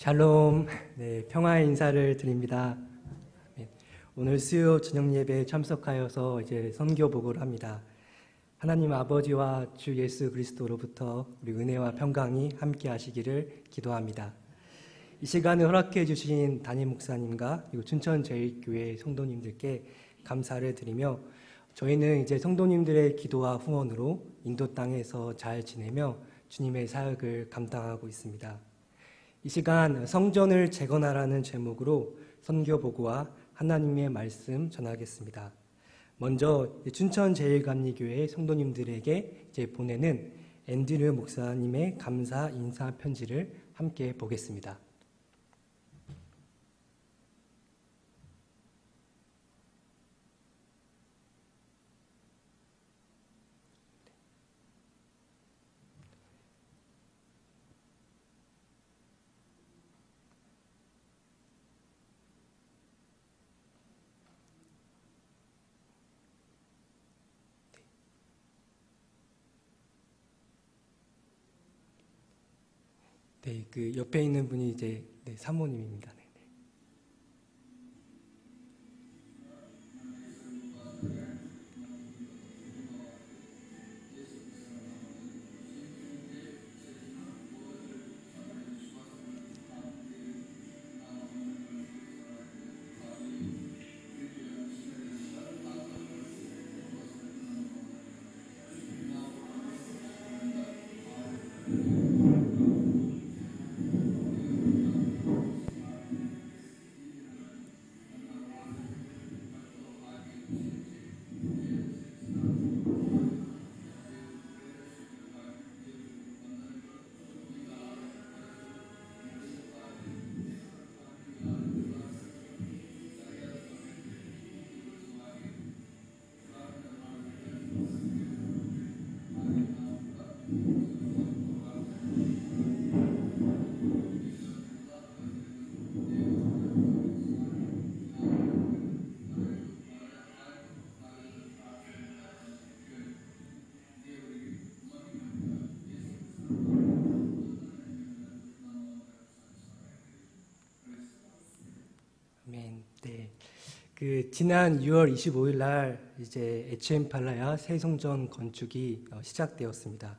샬롬, 네, 평화의 인사를 드립니다. 네, 오늘 수요 저녁 예배에 참석하여서 이제 선교 보고를 합니다. 하나님 아버지와 주 예수 그리스도로부터 우리 은혜와 평강이 함께 하시기를 기도합니다. 이 시간을 허락해 주신 담임 목사님과 그리고 춘천제일교회 성도님들께 감사를 드리며 저희는 이제 성도님들의 기도와 후원으로 인도 땅에서 잘 지내며 주님의 사역을 감당하고 있습니다. 이 시간 성전을 재건하라는 제목으로 선교 보고와 하나님의 말씀 전하겠습니다. 먼저 춘천제일감리교회 성도님들에게 이제 보내는 앤드류 목사님의 감사 인사 편지를 함께 보겠습니다. 네, 그 옆에 있는 분이 이제 사모님입니다. 네. 네. 그 지난 6월 25일 날 이제 HM 팔라야 새 성전 건축이 시작되었습니다.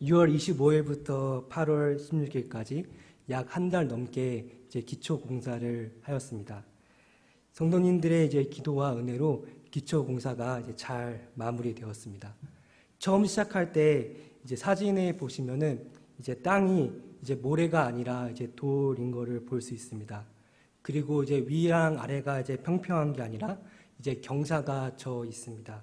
6월 25일부터 8월 16일까지 약 한 달 넘게 이제 기초 공사를 하였습니다. 성도님들의 이제 기도와 은혜로 기초 공사가 이제 잘 마무리되었습니다. 처음 시작할 때 이제 사진에 보시면은 이제 땅이 이제 모래가 아니라 이제 돌인 거를 볼 수 있습니다. 그리고 이제 위랑 아래가 이제 평평한 게 아니라 이제 경사가 져 있습니다.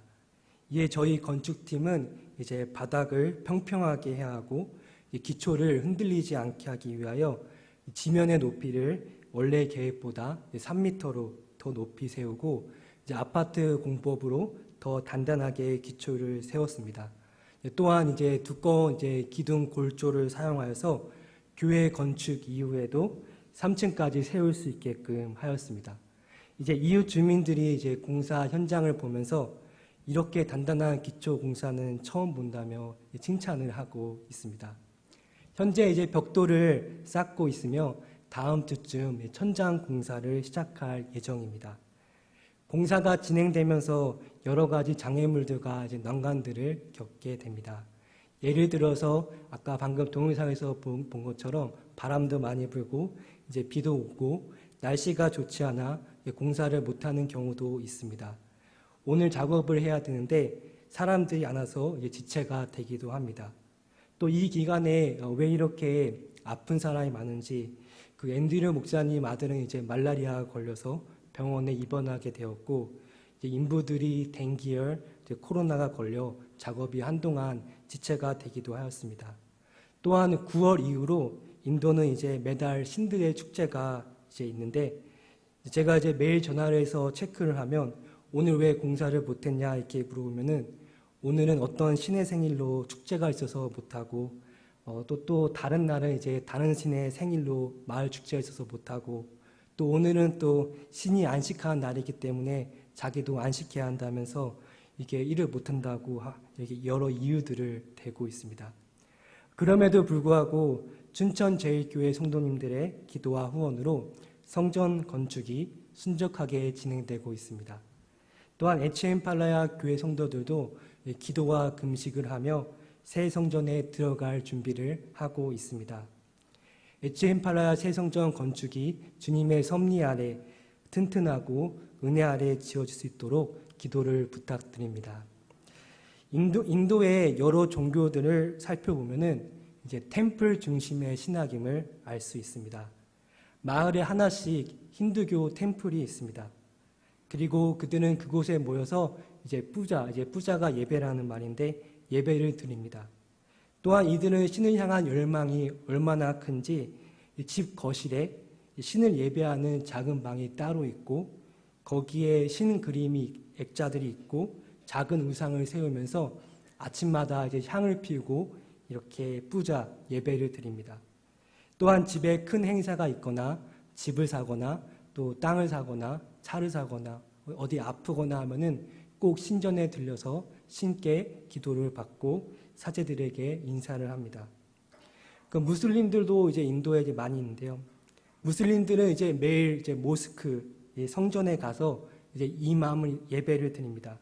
이에 저희 건축팀은 이제 바닥을 평평하게 해야 하고 기초를 흔들리지 않게 하기 위하여 지면의 높이를 원래 계획보다 3m로 더 높이 세우고 이제 아파트 공법으로 더 단단하게 기초를 세웠습니다. 또한 이제 두꺼운 이제 기둥 골조를 사용하여서 교회 건축 이후에도 3층까지 세울 수 있게끔 하였습니다. 이제 이웃 주민들이 이제 공사 현장을 보면서 이렇게 단단한 기초 공사는 처음 본다며 칭찬을 하고 있습니다. 현재 이제 벽돌을 쌓고 있으며 다음 주쯤 천장 공사를 시작할 예정입니다. 공사가 진행되면서 여러 가지 장애물들과 이제 난관들을 겪게 됩니다. 예를 들어서 아까 방금 동영상에서 본 것처럼 바람도 많이 불고 이제 비도 오고 날씨가 좋지 않아 공사를 못하는 경우도 있습니다. 오늘 작업을 해야 되는데 사람들이 안 와서 이제 지체가 되기도 합니다. 또 이 기간에 왜 이렇게 아픈 사람이 많은지 그 앤드류 목사님 아들은 이제 말라리아 걸려서 병원에 입원하게 되었고 이제 인부들이 댕기열 코로나가 걸려 작업이 한동안 지체가 되기도 하였습니다. 또한 9월 이후로 인도는 이제 매달 신들의 축제가 이제 있는데 제가 이제 매일 전화를 해서 체크를 하면 오늘 왜 공사를 못했냐 이렇게 물어보면은 오늘은 어떤 신의 생일로 축제가 있어서 못하고 또 다른 날은 이제 다른 신의 생일로 마을 축제가 있어서 못하고 또 오늘은 또 신이 안식한 날이기 때문에 자기도 안식해야 한다면서 이게 일을 못한다고 이렇게 여러 이유들을 대고 있습니다. 그럼에도 불구하고 춘천제일교회 성도님들의 기도와 후원으로 성전 건축이 순적하게 진행되고 있습니다. 또한 HM팔라야 교회 성도들도 기도와 금식을 하며 새 성전에 들어갈 준비를 하고 있습니다. HM팔라야 새 성전 건축이 주님의 섭리 아래 튼튼하고 은혜 아래 지어질 수 있도록 기도를 부탁드립니다. 인도의 여러 종교들을 살펴보면은 이제 템플 중심의 신학임을 알 수 있습니다. 마을에 하나씩 힌두교 템플이 있습니다. 그리고 그들은 그곳에 모여서 이제 뿌자가 예배라는 말인데 예배를 드립니다. 또한 이들은 신을 향한 열망이 얼마나 큰지 집 거실에 신을 예배하는 작은 방이 따로 있고 거기에 신 그림이 액자들이 있고 작은 우상을 세우면서 아침마다 이제 향을 피우고 이렇게 뿌자 예배를 드립니다. 또한 집에 큰 행사가 있거나 집을 사거나 또 땅을 사거나 차를 사거나 어디 아프거나 하면은 꼭 신전에 들려서 신께 기도를 받고 사제들에게 인사를 합니다. 그 무슬림들도 이제 인도에 이제 많이 있는데요. 무슬림들은 이제 매일 이제 모스크 성전에 가서 이제 이맘을 예배를 드립니다.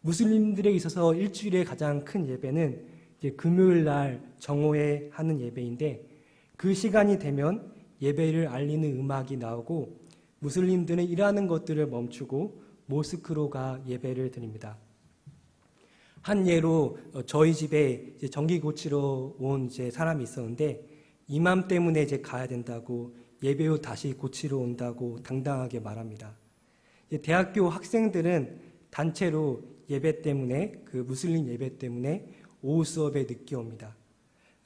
무슬림들에 있어서 일주일에 가장 큰 예배는 이제 금요일 날 정오에 하는 예배인데 그 시간이 되면 예배를 알리는 음악이 나오고 무슬림들은 일하는 것들을 멈추고 모스크로 가 예배를 드립니다. 한 예로 저희 집에 이제 전기 고치러 온 이제 사람이 있었는데 이맘 때문에 이제 가야 된다고 예배 후 다시 고치러 온다고 당당하게 말합니다. 대학교 학생들은 단체로 예배 때문에 그 무슬림 예배 때문에 오후 수업에 늦게 옵니다.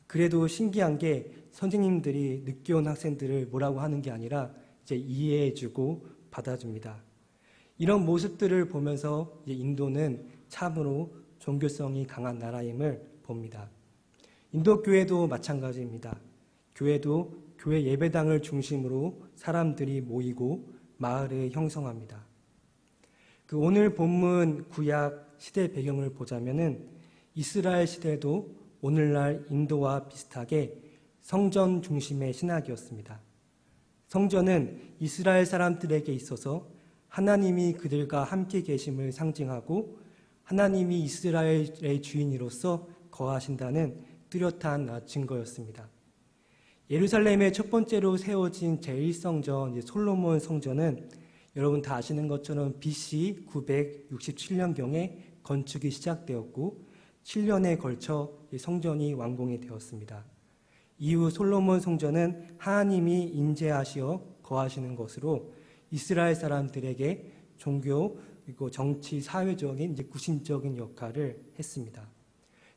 그래도 신기한 게 선생님들이 늦게 온 학생들을 뭐라고 하는 게 아니라 이제 이해해주고 받아줍니다. 이런 모습들을 보면서 이제 인도는 참으로 종교성이 강한 나라임을 봅니다. 인도 교회도 마찬가지입니다. 교회도 교회 예배당을 중심으로 사람들이 모이고 마을을 형성합니다. 그 오늘 본문 구약 시대 배경을 보자면은 이스라엘 시대도 오늘날 인도와 비슷하게 성전 중심의 신학이었습니다. 성전은 이스라엘 사람들에게 있어서 하나님이 그들과 함께 계심을 상징하고 하나님이 이스라엘의 주인으로서 거하신다는 뚜렷한 증거였습니다. 예루살렘에 첫 번째로 세워진 제1성전 솔로몬 성전은 여러분 다 아시는 것처럼 BC 967년경에 건축이 시작되었고 7년에 걸쳐 성전이 완공이 되었습니다. 이후 솔로몬 성전은 하나님이 임재하시어 거하시는 것으로 이스라엘 사람들에게 종교 그리고 정치, 사회적인 이제 구심적인 역할을 했습니다.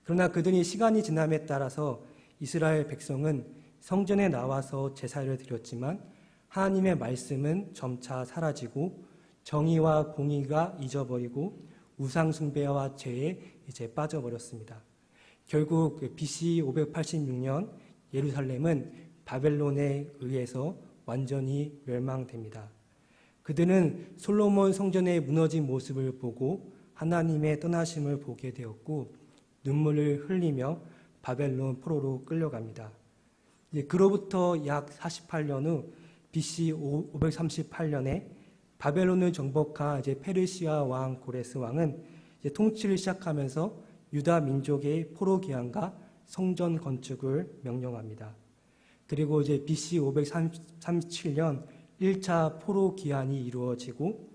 그러나 그들이 시간이 지남에 따라서 이스라엘 백성은 성전에 나와서 제사를 드렸지만 하나님의 말씀은 점차 사라지고 정의와 공의가 잊어버리고 우상 숭배와 죄에 이제 빠져버렸습니다. 결국 BC 586년 예루살렘은 바벨론에 의해서 완전히 멸망됩니다. 그들은 솔로몬 성전의 무너진 모습을 보고 하나님의 떠나심을 보게 되었고 눈물을 흘리며 바벨론 포로로 끌려갑니다. 그로부터 약 48년 후 BC 538년에 바벨론을 정복한 페르시아 왕 고레스 왕은 통치를 시작하면서 유다 민족의 포로 귀환과 성전 건축을 명령합니다. 그리고 BC 537년 1차 포로 귀환이 이루어지고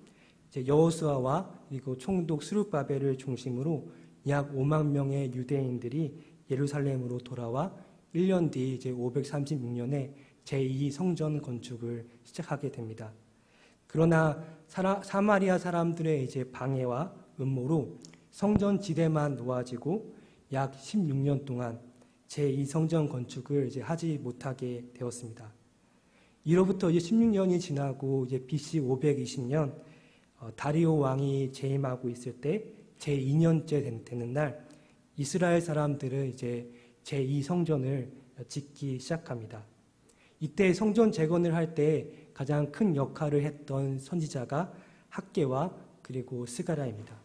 여호수아와 그리고 총독 스룹바벨을 중심으로 약 5만 명의 유대인들이 예루살렘으로 돌아와 1년 뒤 536년에 제2성전 건축을 시작하게 됩니다. 그러나 사마리아 사람들의 방해와 음모로 성전 지대만 놓아지고 약 16년 동안 제2성전 건축을 하지 못하게 되었습니다. 이로부터 16년이 지나고 BC 520년 다리오 왕이 재임하고 있을 때 제2년째 되는 날 이스라엘 사람들은 제2성전을 짓기 시작합니다. 이때 성전 재건을 할 때 가장 큰 역할을 했던 선지자가 학개와 그리고 스가랴입니다.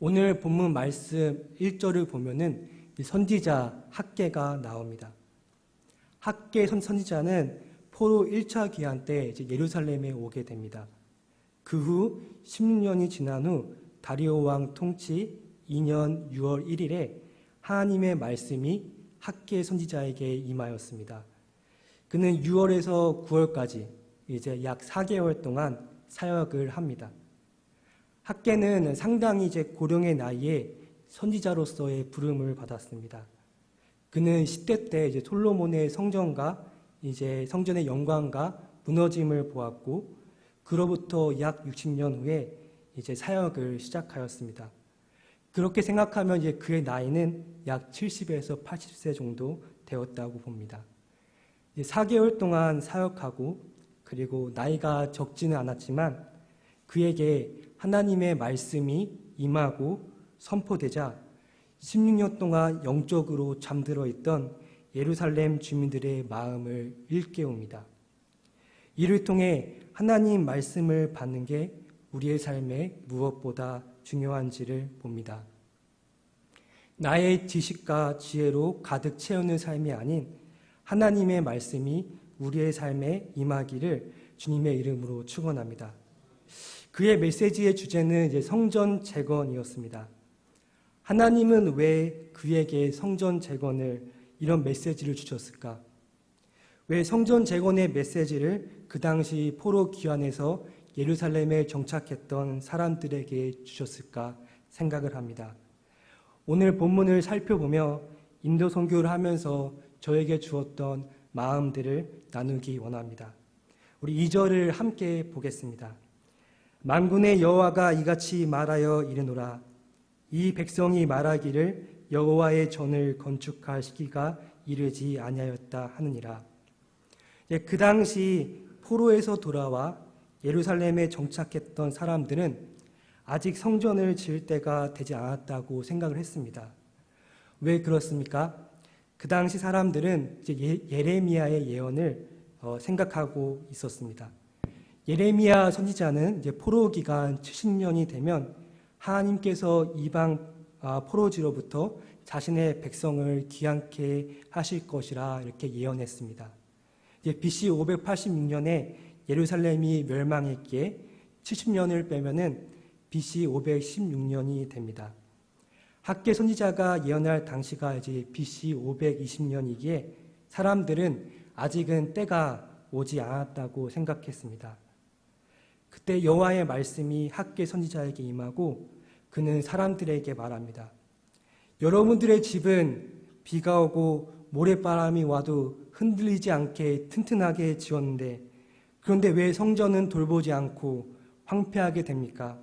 오늘 본문 말씀 1절을 보면은 선지자 학개가 나옵니다. 학계 선지자는 포로 1차 귀환 때 이제 예루살렘에 오게 됩니다. 그 후 16년이 지난 후 다리오 왕 통치 2년 6월 1일에 하나님의 말씀이 학계 선지자에게 임하였습니다. 그는 6월에서 9월까지 이제 약 4개월 동안 사역을 합니다. 학계는 상당히 이제 고령의 나이에 선지자로서의 부름을 받았습니다. 그는 10대 때 이제 솔로몬의 성전과 이제 성전의 영광과 무너짐을 보았고, 그로부터 약 60년 후에 이제 사역을 시작하였습니다. 그렇게 생각하면 이제 그의 나이는 약 70에서 80세 정도 되었다고 봅니다. 4개월 동안 사역하고, 그리고 나이가 적지는 않았지만 그에게 하나님의 말씀이 임하고 선포되자 16년 동안 영적으로 잠들어 있던 예루살렘 주민들의 마음을 일깨웁니다. 이를 통해 하나님 말씀을 받는 게 우리의 삶에 무엇보다 중요한지를 봅니다. 나의 지식과 지혜로 가득 채우는 삶이 아닌 하나님의 말씀이 우리의 삶에 임하기를 주님의 이름으로 축원합니다. 그의 메시지의 주제는 이제 성전 재건이었습니다. 하나님은 왜 그에게 성전 재건을 이런 메시지를 주셨을까? 왜 성전 재건의 메시지를 그 당시 포로 귀환에서 예루살렘에 정착했던 사람들에게 주셨을까 생각을 합니다. 오늘 본문을 살펴보며 인도 선교를 하면서 저에게 주었던 마음들을 나누기 원합니다. 우리 2절을 함께 보겠습니다. 만군의 여호와가 이같이 말하여 이르노라. 이 백성이 말하기를 여호와의 전을 건축할 시기가 이르지 아니하였다 하느니라. 그 당시 포로에서 돌아와 예루살렘에 정착했던 사람들은 아직 성전을 지을 때가 되지 않았다고 생각을 했습니다. 왜 그렇습니까? 그 당시 사람들은 이제 예레미야의 예언을 생각하고 있었습니다. 예레미야 선지자는 이제 포로 기간 70년이 되면 하나님께서 이방 포로지로부터 자신의 백성을 귀환케 하실 것이라 이렇게 예언했습니다. BC 586년에 예루살렘이 멸망했기에 70년을 빼면은 BC 516년이 됩니다. 학계 선지자가 예언할 당시가 이제 BC 520년이기에 사람들은 아직은 때가 오지 않았다고 생각했습니다. 그때 여호와의 말씀이 학계 선지자에게 임하고 그는 사람들에게 말합니다. 여러분들의 집은 비가 오고 모래바람이 와도 흔들리지 않게 튼튼하게 지었는데 그런데 왜 성전은 돌보지 않고 황폐하게 됩니까?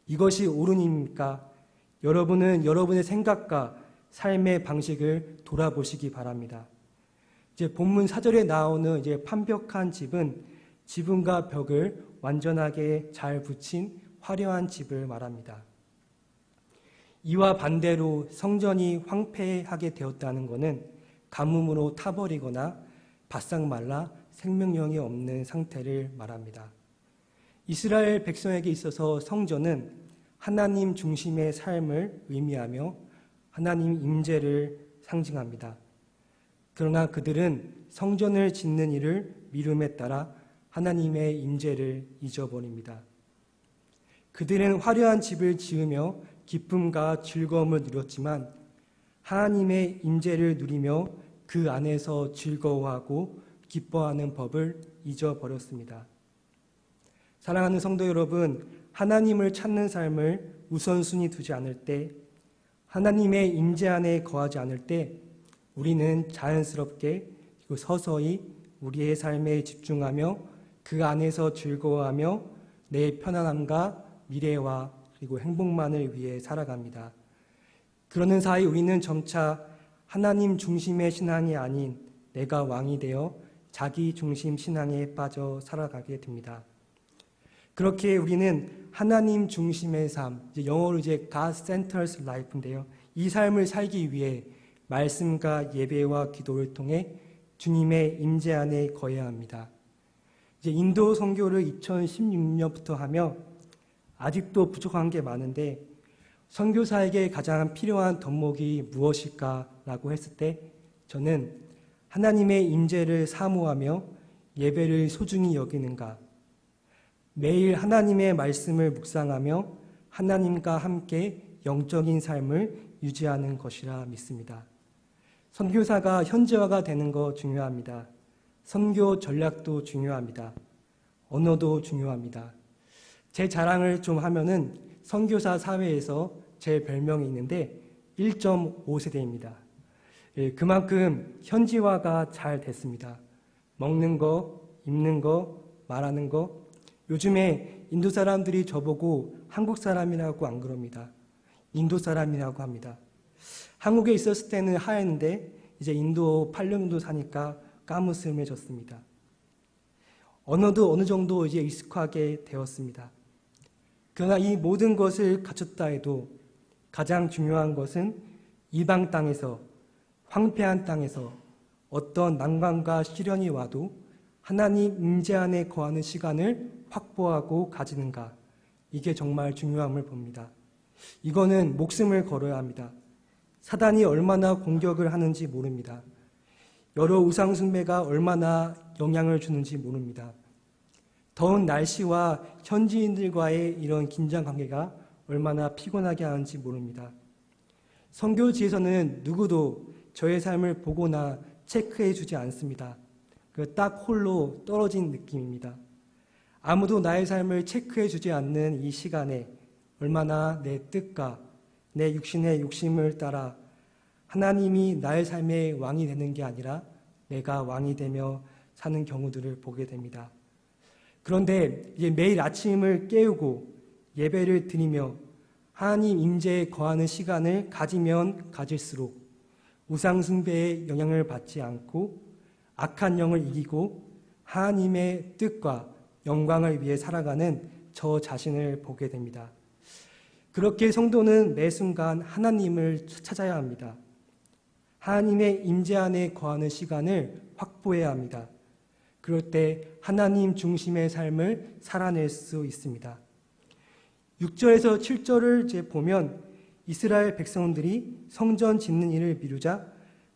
이것이 옳으니입니까? 여러분은 여러분의 생각과 삶의 방식을 돌아보시기 바랍니다. 이제 본문 4절에 나오는 이제 판벽한 집은 지붕과 벽을 완전하게 잘 붙인 화려한 집을 말합니다. 이와 반대로 성전이 황폐하게 되었다는 것은 가뭄으로 타버리거나 바싹 말라 생명력이 없는 상태를 말합니다. 이스라엘 백성에게 있어서 성전은 하나님 중심의 삶을 의미하며 하나님 임재를 상징합니다. 그러나 그들은 성전을 짓는 일을 미룸에 따라 하나님의 임재를 잊어버립니다. 그들은 화려한 집을 지으며 기쁨과 즐거움을 누렸지만 하나님의 임재를 누리며 그 안에서 즐거워하고 기뻐하는 법을 잊어버렸습니다. 사랑하는 성도 여러분, 하나님을 찾는 삶을 우선순위 두지 않을 때, 하나님의 임재 안에 거하지 않을 때 우리는 자연스럽게 그리고 서서히 우리의 삶에 집중하며 그 안에서 즐거워하며 내 편안함과 미래와 그리고 행복만을 위해 살아갑니다. 그러는 사이 우리는 점차 하나님 중심의 신앙이 아닌 내가 왕이 되어 자기 중심 신앙에 빠져 살아가게 됩니다. 그렇게 우리는 하나님 중심의 삶, 영어로 이제 God-centered life인데요. 이 삶을 살기 위해 말씀과 예배와 기도를 통해 주님의 임재 안에 거해야 합니다. 이제 인도 선교를 2016년부터 하며 아직도 부족한 게 많은데 선교사에게 가장 필요한 덕목이 무엇일까라고 했을 때 저는 하나님의 임재를 사모하며 예배를 소중히 여기는가? 매일 하나님의 말씀을 묵상하며 하나님과 함께 영적인 삶을 유지하는 것이라 믿습니다. 선교사가 현지화가 되는 거 중요합니다. 선교 전략도 중요합니다. 언어도 중요합니다. 제 자랑을 좀 하면은 선교사 사회에서 제 별명이 있는데 1.5세대입니다. 그만큼 현지화가 잘 됐습니다. 먹는 거, 입는 거, 말하는 거. 요즘에 인도 사람들이 저보고 한국 사람이라고 안 그럽니다. 인도 사람이라고 합니다. 한국에 있었을 때는 하였는데 이제 인도 8년 정도 사니까 까무스름해졌습니다. 언어도 어느 정도 이제 익숙하게 되었습니다. 그러나 이 모든 것을 갖췄다 해도 가장 중요한 것은 이방 땅에서, 황폐한 땅에서 어떤 난관과 시련이 와도 하나님 임재 안에 거하는 시간을 확보하고 가지는가, 이게 정말 중요함을 봅니다. 이거는 목숨을 걸어야 합니다. 사단이 얼마나 공격을 하는지 모릅니다. 여러 우상 숭배가 얼마나 영향을 주는지 모릅니다. 더운 날씨와 현지인들과의 이런 긴장 관계가 얼마나 피곤하게 하는지 모릅니다. 선교지에서는 누구도 저의 삶을 보거나 체크해 주지 않습니다. 딱 홀로 떨어진 느낌입니다. 아무도 나의 삶을 체크해 주지 않는 이 시간에 얼마나 내 뜻과 내 육신의 욕심을 따라 하나님이 나의 삶의 왕이 되는 게 아니라 내가 왕이 되며 사는 경우들을 보게 됩니다. 그런데 이제 매일 아침을 깨우고 예배를 드리며 하나님 임재에 거하는 시간을 가지면 가질수록 우상 숭배의 영향을 받지 않고 악한 영을 이기고 하나님의 뜻과 영광을 위해 살아가는 저 자신을 보게 됩니다. 그렇게 성도는 매 순간 하나님을 찾아야 합니다. 하나님의 임재 안에 거하는 시간을 확보해야 합니다. 그럴 때 하나님 중심의 삶을 살아낼 수 있습니다. 6절에서 7절을 이제 보면 이스라엘 백성들이 성전 짓는 일을 미루자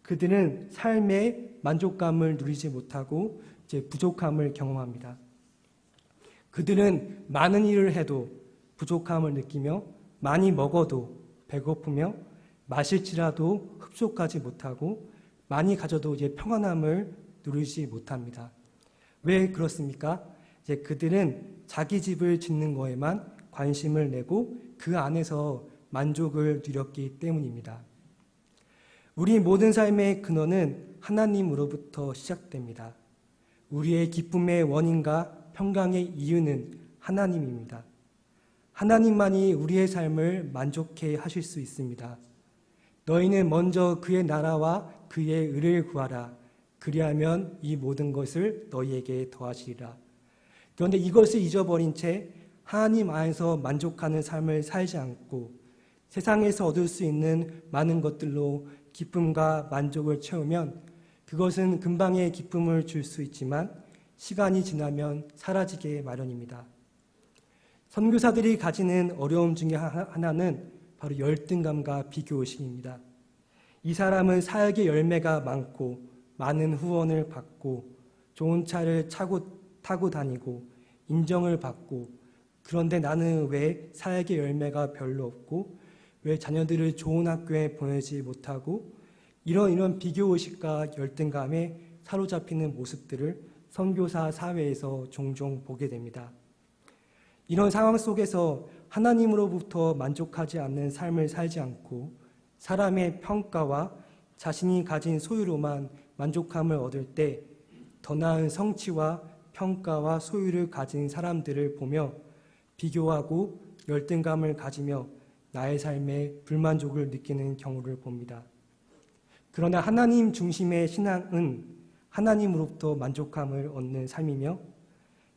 그들은 삶의 만족감을 누리지 못하고 이제 부족함을 경험합니다. 그들은 많은 일을 해도 부족함을 느끼며 많이 먹어도 배고프며 마실지라도 흡족하지 못하고 많이 가져도 이제 평안함을 누리지 못합니다. 왜 그렇습니까? 이제 그들은 자기 집을 짓는 거에만 관심을 내고 그 안에서 만족을 누렸기 때문입니다. 우리 모든 삶의 근원은 하나님으로부터 시작됩니다. 우리의 기쁨의 원인과 평강의 이유는 하나님입니다. 하나님만이 우리의 삶을 만족해 하실 수 있습니다. 너희는 먼저 그의 나라와 그의 의를 구하라. 그리하면 이 모든 것을 너희에게 더하시리라. 그런데 이것을 잊어버린 채 하나님 안에서 만족하는 삶을 살지 않고 세상에서 얻을 수 있는 많은 것들로 기쁨과 만족을 채우면 그것은 금방의 기쁨을 줄 수 있지만 시간이 지나면 사라지게 마련입니다. 선교사들이 가지는 어려움 중에 하나는 바로 열등감과 비교의식입니다. 이 사람은 사역의 열매가 많고 많은 후원을 받고 좋은 차를 타고 다니고 인정을 받고 그런데 나는 왜 사역의 열매가 별로 없고 왜 자녀들을 좋은 학교에 보내지 못하고 이런 비교의식과 열등감에 사로잡히는 모습들을 선교사 사회에서 종종 보게 됩니다. 이런 상황 속에서 하나님으로부터 만족하지 않는 삶을 살지 않고 사람의 평가와 자신이 가진 소유로만 만족함을 얻을 때 더 나은 성취와 평가와 소유를 가진 사람들을 보며 비교하고 열등감을 가지며 나의 삶에 불만족을 느끼는 경우를 봅니다. 그러나 하나님 중심의 신앙은 하나님으로부터 만족함을 얻는 삶이며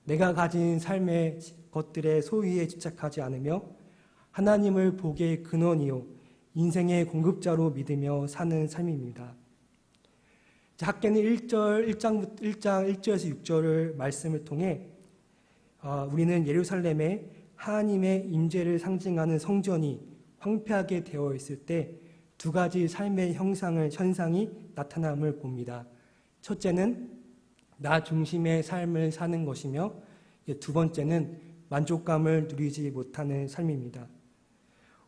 내가 가진 삶의 것들의 소유에 집착하지 않으며 하나님을 복의 근원이요 인생의 공급자로 믿으며 사는 삶입니다. 학개는 1장 1절에서 6절을 말씀을 통해 우리는 예루살렘에 하나님의 임재를 상징하는 성전이 황폐하게 되어 있을 때 두 가지 삶의 현상이 나타남을 봅니다. 첫째는 나 중심의 삶을 사는 것이며 두 번째는 만족감을 누리지 못하는 삶입니다.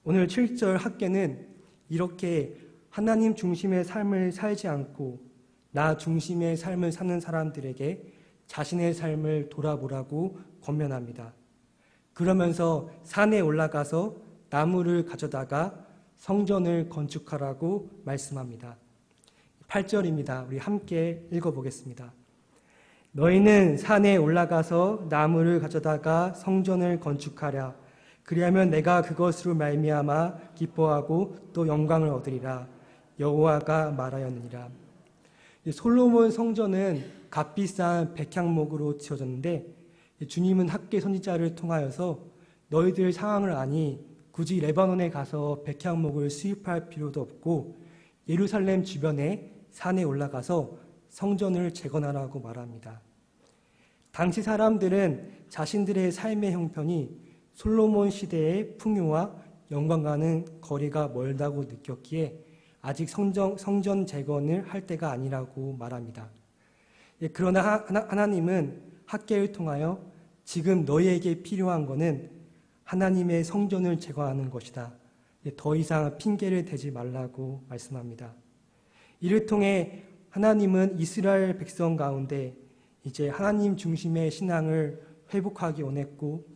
오늘 7절 학계는 이렇게 하나님 중심의 삶을 살지 않고 나 중심의 삶을 사는 사람들에게 자신의 삶을 돌아보라고 권면합니다. 그러면서 산에 올라가서 나무를 가져다가 성전을 건축하라고 말씀합니다. 8절입니다. 우리 함께 읽어보겠습니다. 너희는 산에 올라가서 나무를 가져다가 성전을 건축하랴. 그리하면 내가 그것으로 말미암아 기뻐하고 또 영광을 얻으리라. 여호와가 말하였느니라. 솔로몬 성전은 값비싼 백향목으로 지어졌는데 주님은 학계 선지자를 통하여서 너희들 상황을 아니 굳이 레바논에 가서 백향목을 수입할 필요도 없고 예루살렘 주변에 산에 올라가서 성전을 재건하라고 말합니다. 당시 사람들은 자신들의 삶의 형편이 솔로몬 시대의 풍요와 영광과는 거리가 멀다고 느꼈기에 아직 성전 재건을 할 때가 아니라고 말합니다. 그러나 하나님은 학계를 통하여 지금 너희에게 필요한 것은 하나님의 성전을 재건하는 것이다. 더 이상 핑계를 대지 말라고 말씀합니다. 이를 통해 하나님은 이스라엘 백성 가운데 이제 하나님 중심의 신앙을 회복하기 원했고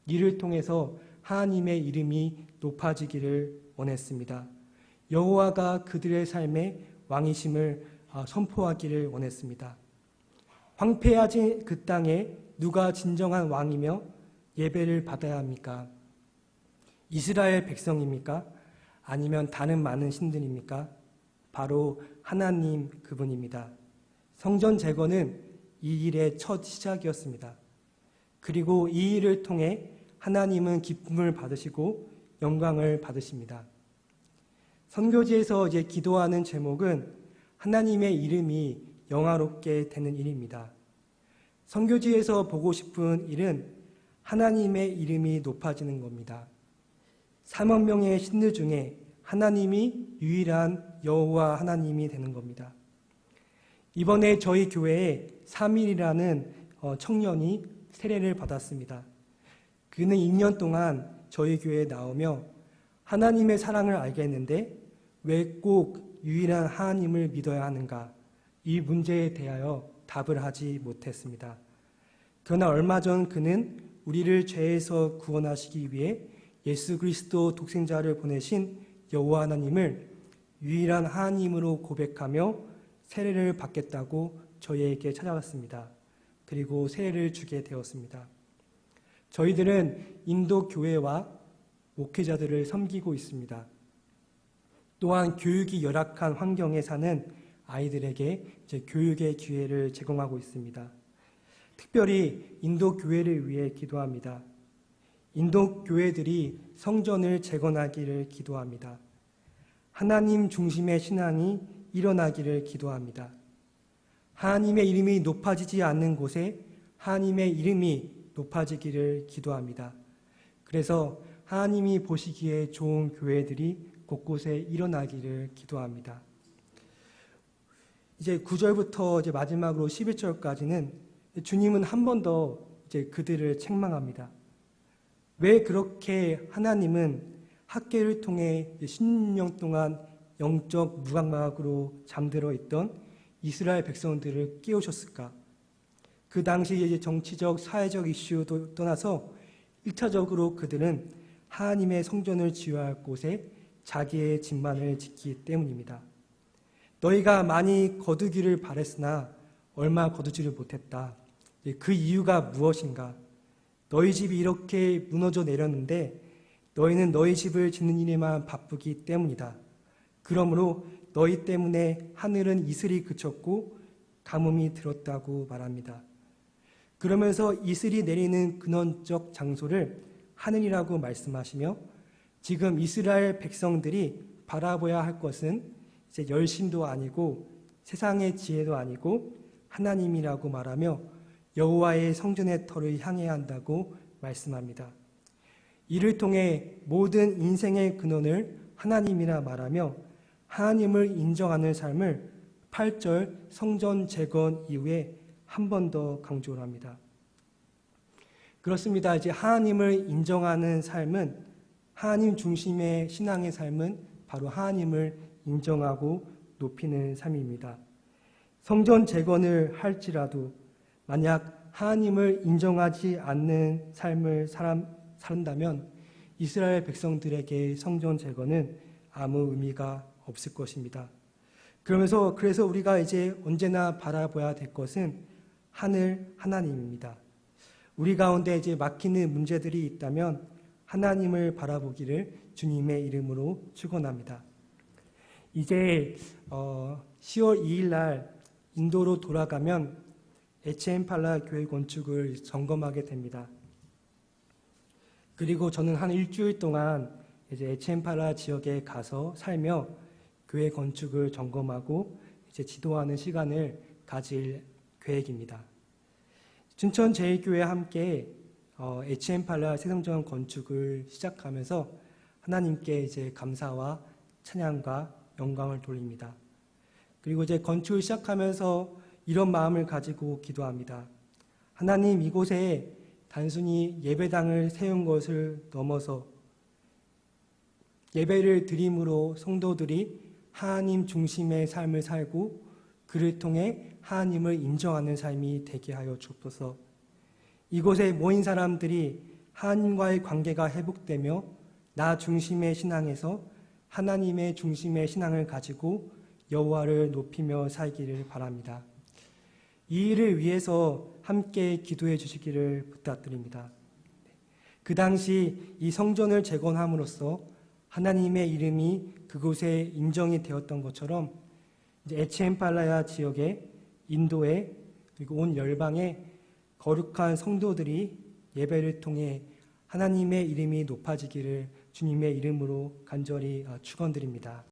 이를 통해서 하나님의 이름이 높아지기를 원했습니다. 여호와가 그들의 삶에 왕이심을 선포하기를 원했습니다. 황폐해진 그 땅에 누가 진정한 왕이며 예배를 받아야 합니까? 이스라엘 백성입니까? 아니면 다른 많은 신들입니까? 바로 하나님 그분입니다. 성전 재건은 이 일의 첫 시작이었습니다. 그리고 이 일을 통해 하나님은 기쁨을 받으시고 영광을 받으십니다. 선교지에서 이제 기도하는 제목은 하나님의 이름이 영화롭게 되는 일입니다. 선교지에서 보고 싶은 일은 하나님의 이름이 높아지는 겁니다. 3억 명의 신들 중에 하나님이 유일한 여호와 하나님이 되는 겁니다. 이번에 저희 교회에 3일이라는 청년이 세례를 받았습니다. 그는 2년 동안 저희 교회에 나오며 하나님의 사랑을 알게 했는데 왜 꼭 유일한 하나님을 믿어야 하는가? 이 문제에 대하여 답을 하지 못했습니다. 그러나 얼마 전 그는 우리를 죄에서 구원하시기 위해 예수 그리스도 독생자를 보내신 여호와 하나님을 유일한 하나님으로 고백하며 세례를 받겠다고 저희에게 찾아왔습니다. 그리고 세례를 주게 되었습니다. 저희들은 인도 교회와 목회자들을 섬기고 있습니다. 또한 교육이 열악한 환경에 사는 아이들에게 교육의 기회를 제공하고 있습니다. 특별히 인도 교회를 위해 기도합니다. 인도 교회들이 성전을 재건하기를 기도합니다. 하나님 중심의 신앙이 일어나기를 기도합니다. 하나님의 이름이 높아지지 않는 곳에 하나님의 이름이 높아지기를 기도합니다. 그래서 하나님이 보시기에 좋은 교회들이 곳곳에 일어나기를 기도합니다. 이제 9절부터 이제 마지막으로 11절까지는 주님은 한 번 더 이제 그들을 책망합니다. 왜 그렇게 하나님은 학계를 통해 16년 동안 영적 무감각으로 잠들어 있던 이스라엘 백성들을 깨우셨을까? 그 당시 이제 정치적, 사회적 이슈도 떠나서 1차적으로 그들은 하나님의 성전을 지어야 할 곳에 자기의 집만을 짓기 때문입니다. 너희가 많이 거두기를 바랬으나 얼마 거두지를 못했다. 그 이유가 무엇인가? 너희 집이 이렇게 무너져 내렸는데 너희는 너희 집을 짓는 일에만 바쁘기 때문이다. 그러므로 너희 때문에 하늘은 이슬이 그쳤고 가뭄이 들었다고 말합니다. 그러면서 이슬이 내리는 근원적 장소를 하늘이라고 말씀하시며 지금 이스라엘 백성들이 바라봐야 할 것은 이제 열심도 아니고 세상의 지혜도 아니고 하나님이라고 말하며 여호와의 성전의 터를 향해야 한다고 말씀합니다. 이를 통해 모든 인생의 근원을 하나님이라 말하며 하나님을 인정하는 삶을 8절 성전 재건 이후에 한 번 더 강조를 합니다. 그렇습니다. 이제 하나님을 인정하는 삶은, 하나님 중심의 신앙의 삶은 바로 하나님을 인정하고 높이는 삶입니다. 성전 재건을 할지라도 만약 하나님을 인정하지 않는 삶을 산다면 이스라엘 백성들에게 성전 재건은 아무 의미가 없을 것입니다. 그래서 우리가 이제 언제나 바라봐야 될 것은 하늘 하나님입니다. 우리 가운데 이제 막히는 문제들이 있다면 하나님을 바라보기를 주님의 이름으로 축원합니다. 이제 10월 2일 날 인도로 돌아가면 에첸팔라 교회 건축을 점검하게 됩니다. 그리고 저는 한 일주일 동안 이제 에첸팔라 지역에 가서 살며 교회 건축을 점검하고 이제 지도하는 시간을 가질 계획입니다. 춘천 제1교회와 함께 에첸팔라 새성전 건축을 시작하면서 하나님께 이제 감사와 찬양과 영광을 돌립니다. 그리고 이제 건축을 시작하면서 이런 마음을 가지고 기도합니다. 하나님, 이곳에 단순히 예배당을 세운 것을 넘어서 예배를 드림으로 성도들이 하나님 중심의 삶을 살고 그를 통해 하나님을 인정하는 삶이 되게 하여 주옵소서. 이곳에 모인 사람들이 하나님과의 관계가 회복되며 나 중심의 신앙에서 하나님의 중심의 신앙을 가지고 여호와를 높이며 살기를 바랍니다. 이 일을 위해서 함께 기도해 주시기를 부탁드립니다. 그 당시 이 성전을 재건함으로써 하나님의 이름이 그곳에 인정이 되었던 것처럼 이제 에첸팔라야 지역에 인도에 그리고 온 열방에 거룩한 성도들이 예배를 통해 하나님의 이름이 높아지기를 주님의 이름으로 간절히 축원드립니다.